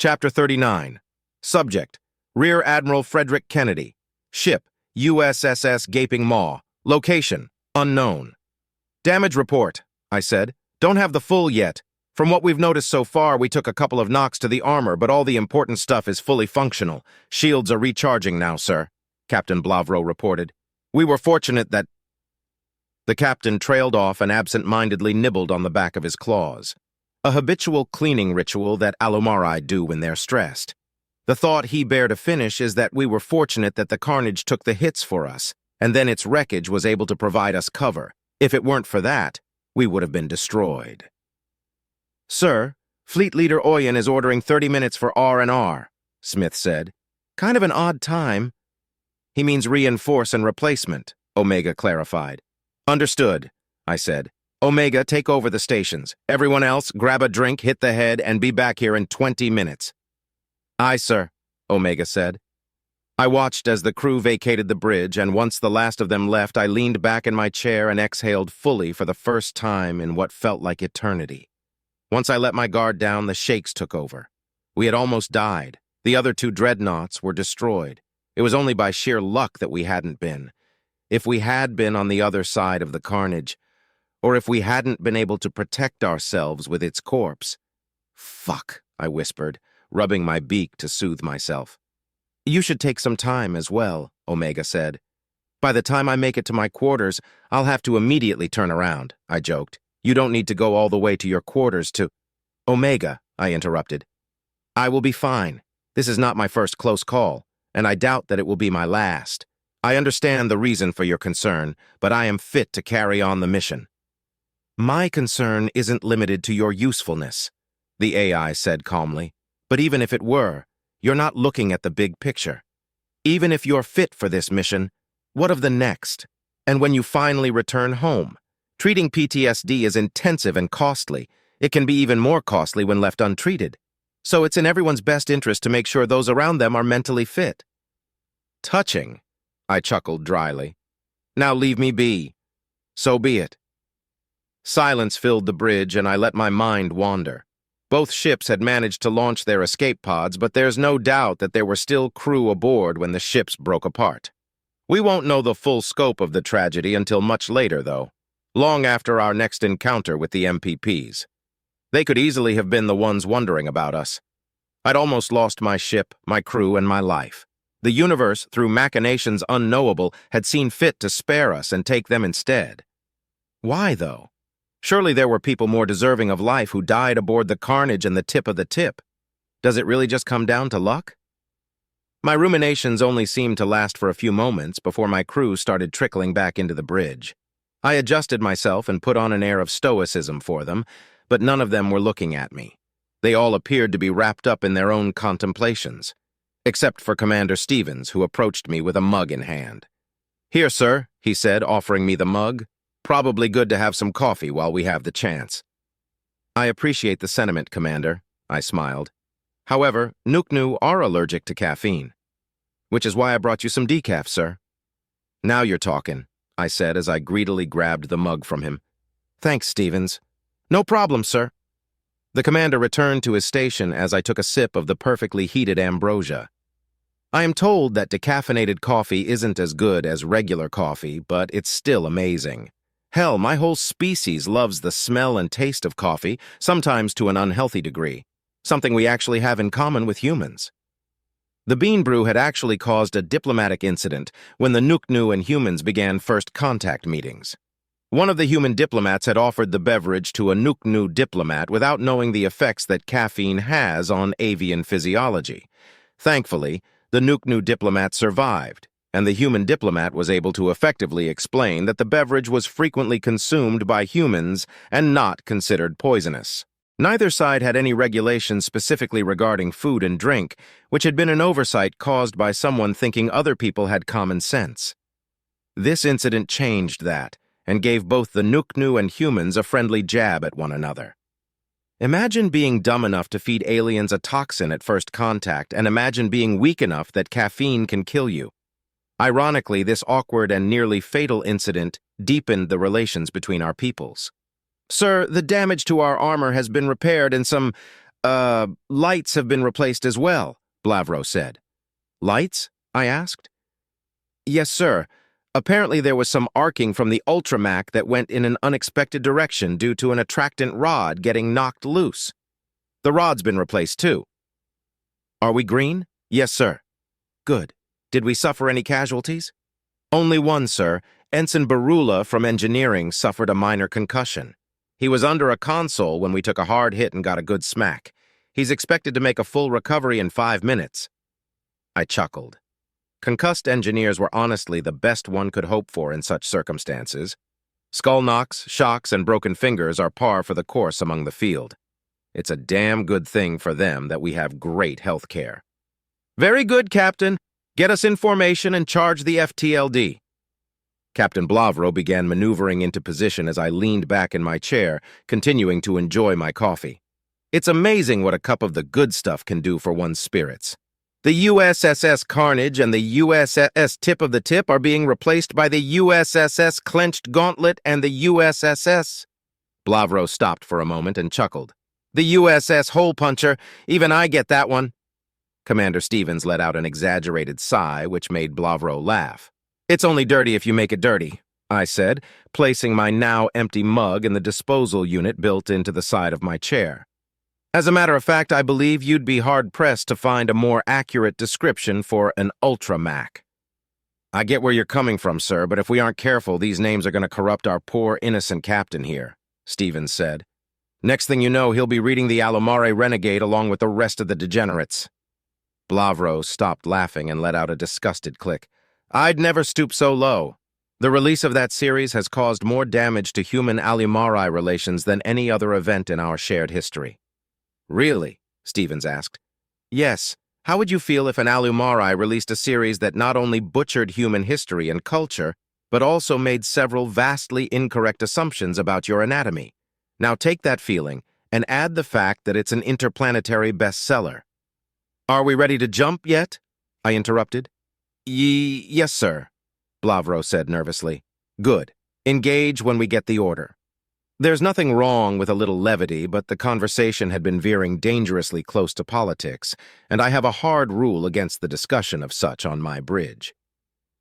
Chapter 39. Subject: Rear Admiral Frederick Kennedy. Ship: USSS Gaping Maw. Location: unknown. Damage report, I said. Don't have the full yet. From what we've noticed so far, we took a couple of knocks to the armor, but all the important stuff is fully functional. Shields are recharging now, sir, Captain Blavro reported. We were fortunate that... The captain trailed off and absent-mindedly nibbled on the back of his claws. A habitual cleaning ritual that Alomari do when they're stressed. The thought he bare to finish is that we were fortunate that the carnage took the hits for us, and then its wreckage was able to provide us cover. If it weren't for that, we would have been destroyed. Sir, Fleet Leader Oyen is ordering 30 minutes for R&R, Smith said. Kind of an odd time. He means reinforce and replacement, Omega clarified. Understood, I said. Omega, take over the stations. Everyone else, grab a drink, hit the head, and be back here in 20 minutes. Aye, sir, Omega said. I watched as the crew vacated the bridge, and once the last of them left, I leaned back in my chair and exhaled fully for the first time in what felt like eternity. Once I let my guard down, the shakes took over. We had almost died. The other two dreadnoughts were destroyed. It was only by sheer luck that we hadn't been. If we had been on the other side of the carnage, or if we hadn't been able to protect ourselves with its corpse. Fuck, I whispered, rubbing my beak to soothe myself. You should take some time as well, Omega said. By the time I make it to my quarters, I'll have to immediately turn around, I joked. You don't need to go all the way to your quarters to... Omega, I interrupted. I will be fine. This is not my first close call, and I doubt that it will be my last. I understand the reason for your concern, but I am fit to carry on the mission. My concern isn't limited to your usefulness, the AI said calmly. But even if it were, you're not looking at the big picture. Even if you're fit for this mission, what of the next? And when you finally return home? Treating PTSD is intensive and costly. It can be even more costly when left untreated. So it's in everyone's best interest to make sure those around them are mentally fit. Touching, I chuckled dryly. Now leave me be. So be it. Silence filled the bridge, and I let my mind wander. Both ships had managed to launch their escape pods, but there's no doubt that there were still crew aboard when the ships broke apart. We won't know the full scope of the tragedy until much later, though, long after our next encounter with the MPPs. They could easily have been the ones wondering about us. I'd almost lost my ship, my crew, and my life. The universe, through machinations unknowable, had seen fit to spare us and take them instead. Why, though? Surely there were people more deserving of life who died aboard the carnage and the tip of the tip. Does it really just come down to luck? My ruminations only seemed to last for a few moments before my crew started trickling back into the bridge. I adjusted myself and put on an air of stoicism for them, but none of them were looking at me. They all appeared to be wrapped up in their own contemplations, except for Commander Stevens, who approached me with a mug in hand. Here, sir, he said, offering me the mug. Probably good to have some coffee while we have the chance. I appreciate the sentiment, Commander, I smiled. However, Nuknu are allergic to caffeine, which is why I brought you some decaf, sir. Now you're talking, I said as I greedily grabbed the mug from him. Thanks, Stevens. No problem, sir. The commander returned to his station as I took a sip of the perfectly heated ambrosia. I am told that decaffeinated coffee isn't as good as regular coffee, but it's still amazing. Hell, my whole species loves the smell and taste of coffee, sometimes to an unhealthy degree, something we actually have in common with humans. The bean brew had actually caused a diplomatic incident when the Nuknu and humans began first contact meetings. One of the human diplomats had offered the beverage to a Nuknu diplomat without knowing the effects that caffeine has on avian physiology. Thankfully, the Nuknu diplomat survived, and the human diplomat was able to effectively explain that the beverage was frequently consumed by humans and not considered poisonous. Neither side had any regulations specifically regarding food and drink, which had been an oversight caused by someone thinking other people had common sense. This incident changed that, and gave both the Nuknu and humans a friendly jab at one another. Imagine being dumb enough to feed aliens a toxin at first contact, and imagine being weak enough that caffeine can kill you. Ironically, this awkward and nearly fatal incident deepened the relations between our peoples. Sir, the damage to our armor has been repaired and some Lights have been replaced as well, Blavro said. Lights? I asked. Yes, sir. Apparently there was some arcing from the Ultramac that went in an unexpected direction due to an attractant rod getting knocked loose. The rod's been replaced too. Are we green? Yes, sir. Good. Did we suffer any casualties? Only one, sir. Ensign Barula from engineering suffered a minor concussion. He was under a console when we took a hard hit and got a good smack. He's expected to make a full recovery in 5 minutes. I chuckled. Concussed engineers were honestly the best one could hope for in such circumstances. Skull knocks, shocks, and broken fingers are par for the course among the field. It's a damn good thing for them that we have great health care. Very good, Captain. Get us in formation and charge the FTLD. Captain Blavro began maneuvering into position as I leaned back in my chair, continuing to enjoy my coffee. It's amazing what a cup of the good stuff can do for one's spirits. The USSS Carnage and the USS Tip of the Tip are being replaced by the USSS Clenched Gauntlet and the USSS... Blavro stopped for a moment and chuckled. The USS Hole Puncher, even I get that one. Commander Stevens let out an exaggerated sigh, which made Blavro laugh. It's only dirty if you make it dirty, I said, placing my now empty mug in the disposal unit built into the side of my chair. As a matter of fact, I believe you'd be hard-pressed to find a more accurate description for an Ultramac. I get where you're coming from, sir, but if we aren't careful, these names are going to corrupt our poor, innocent captain here, Stevens said. Next thing you know, he'll be reading the Alumare Renegade along with the rest of the degenerates. Blavro stopped laughing and let out a disgusted click. I'd never stoop so low. The release of that series has caused more damage to human-Alumari relations than any other event in our shared history. Really? Stevens asked. Yes. How would you feel if an Alumari released a series that not only butchered human history and culture, but also made several vastly incorrect assumptions about your anatomy? Now take that feeling and add the fact that it's an interplanetary bestseller. Are we ready to jump yet? I interrupted. Yes, sir, Blavro said nervously. Good. Engage when we get the order. There's nothing wrong with a little levity, but the conversation had been veering dangerously close to politics, and I have a hard rule against the discussion of such on my bridge.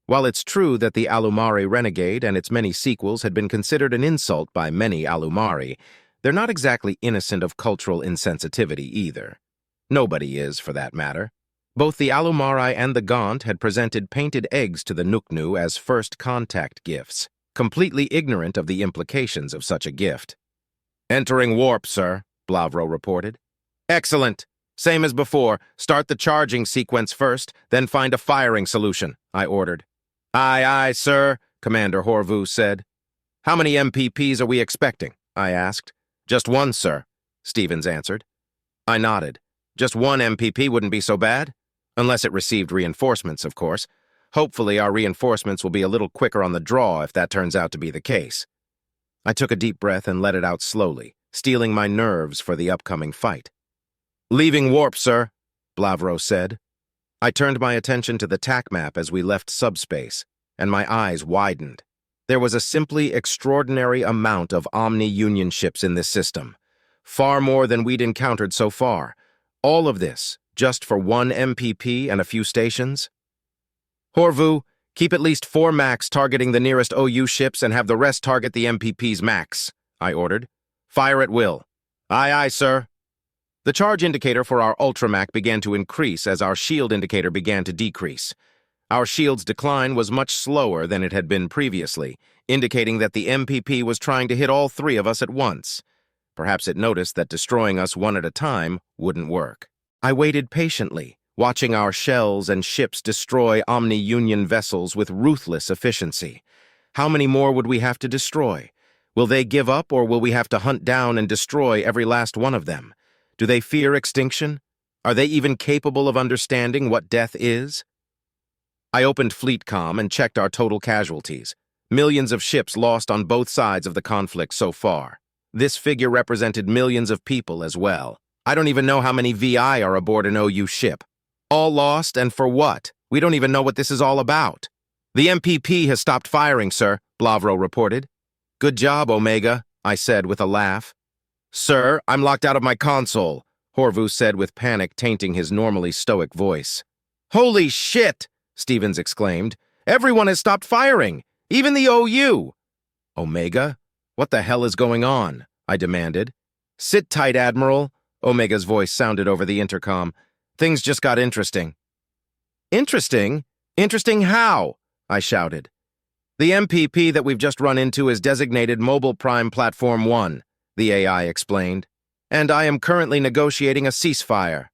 While it's true that the Alumari Renegade and its many sequels had been considered an insult by many Alumari, they're not exactly innocent of cultural insensitivity either. Nobody is, for that matter. Both the Alumari and the Gaunt had presented painted eggs to the Nuknu as first contact gifts, completely ignorant of the implications of such a gift. Entering warp, sir, Blavro reported. Excellent. Same as before. Start the charging sequence first, then find a firing solution, I ordered. Aye, aye, sir, Commander Horvu said. How many MPPs are we expecting? I asked. Just one, sir, Stevens answered. I nodded. Just one MPP wouldn't be so bad. Unless it received reinforcements, of course. Hopefully our reinforcements will be a little quicker on the draw if that turns out to be the case. I took a deep breath and let it out slowly, steeling my nerves for the upcoming fight. Leaving warp, sir, Blavro said. I turned my attention to the TAC map as we left subspace, and my eyes widened. There was a simply extraordinary amount of Omni-Union ships in this system. Far more than we'd encountered so far. All of this, just for one MPP and a few stations? Horvu, keep at least 4 Macs targeting the nearest OU ships and have the rest target the MPP's Macs, I ordered. Fire at will. Aye, aye, sir. The charge indicator for our Ultramac began to increase as our shield indicator began to decrease. Our shield's decline was much slower than it had been previously, indicating that the MPP was trying to hit all 3 of us at once. Perhaps it noticed that destroying us one at a time wouldn't work. I waited patiently, watching our shells and ships destroy Omni-Union vessels with ruthless efficiency. How many more would we have to destroy? Will they give up, or will we have to hunt down and destroy every last one of them? Do they fear extinction? Are they even capable of understanding what death is? I opened FleetCom and checked our total casualties. Millions of ships lost on both sides of the conflict so far. This figure represented millions of people as well. I don't even know how many VI are aboard an OU ship. All lost, and for what? We don't even know what this is all about. The MPP has stopped firing, sir, Blavro reported. Good job, Omega, I said with a laugh. Sir, I'm locked out of my console, Horvu said with panic tainting his normally stoic voice. Holy shit! Stevens exclaimed. Everyone has stopped firing, even the OU. Omega? What the hell is going on? I demanded. Sit tight, Admiral. Omega's voice sounded over the intercom. Things just got interesting. Interesting? Interesting how? I shouted. The MPP that we've just run into is designated Mobile Prime Platform 1, the AI explained, and I am currently negotiating a ceasefire.